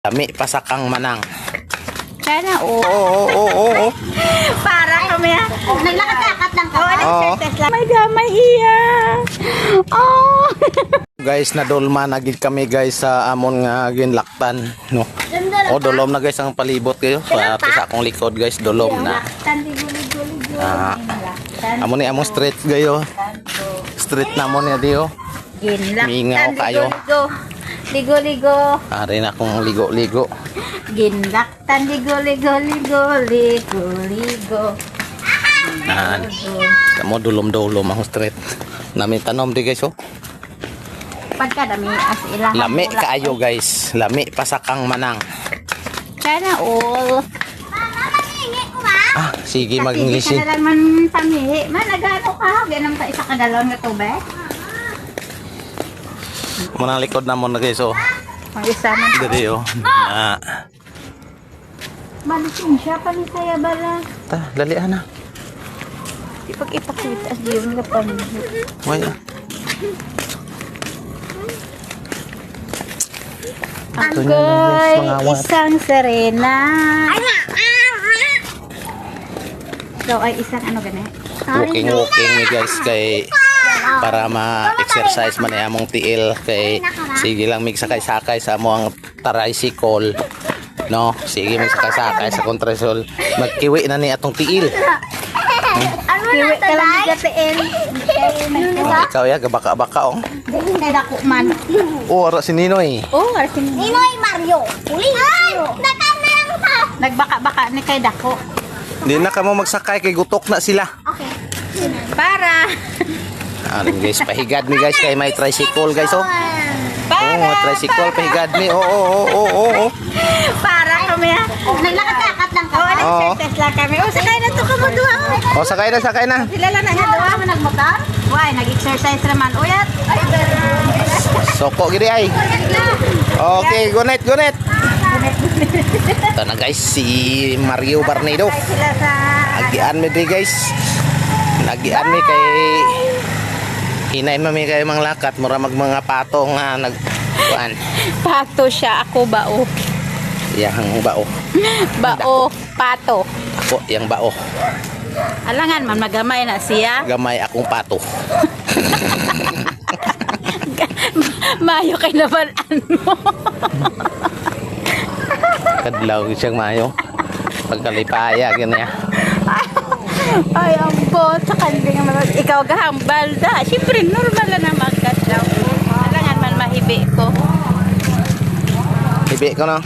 Lami pasakang manang. Sana Oo. para kami ha. Naglakad-lakad lang ka. Oo. May gamay iya. Oh. Guys, nadulma na gid kami guys sa amon nga ginlaktan, no. O dolom na guys ang palibot kayo. Sa sa akong likod guys, dolom na. Amon ni among street gayo. Street na mo niya diyo. Mingaw kayo. Ligo-ligo. Ari na akong ligo-ligo. Ginlaktan, ligo-ligo. Nan. Kamo dulom-dulom ang street. Nami tanom di guys oh. Pagkadami as ilang. Lami kaayo guys. Lami pasakang manang. Sana all. Ah, sige Kasi mag-English. ka na lang man pamihi. Man, nagano ka. Ganun ka isa kagalon na tubig. Munang likod na mo na guys oh. Ang isa man. Diri oh. Na. Malisin siya. Palisaya bala. Ta, dalian na. Ipag-ipakita as diyon nga pamihi. Why? Ito na guys, mga awat. Isang serena. Ikaw ay isang ano gani? Walking ni guys kay para ma-exercise man ay among tiil kay sige lang mig sakay-sakay sa among tricycle, no, sige mig sakay-sakay sa kontrasol magkiwi na ni atong tiil. Ano Kiwi na ka lang tabay? gatiin. Oh, ikaw ya gabaka-baka oh. Hindi dako man. Oh, ara si Ninoy. Oh, arsin. Ninoy Mario. Uli. Ay, natang na lang ka. Nagbaka-baka ni kay dako. Di na kamo magsakay kay gutok na sila. Okay. Para. Ano guys, pahigad mi guys kay may tricycle guys oh. Para. Oh, tricycle pahigad mi. Oh. Para kami ha. Naglakad-lakad lang ka. Oo. Nag-test lang kami. Oh, sakay na to ka mo duha. Oh, sakay na. Sila lang na nga duha mo nagmotor. Why, nag-exercise naman. Uyat. Soko gidi ay. Okay, good night. Ito na guys, si Mario Barnedo. Sila sa Nagian mi di guys. Nagian mi kay hinay mami kay mga lakat mura mga patong nga nagkuan. pato siya. Ako bao. Yang bao. Bao, pato. Ako yang bao. Alangan man magamay na siya. Gamay akong pato. Mayo kay nabalaan mo. Kadlaw siyang mayo. Pagkalipaya ganyan. Ay, ang bot. Sa kanding naman. Ikaw gahambal da. Siyempre, normal na magkadlaw. Alangan man mahibi ko. Ibi ko no.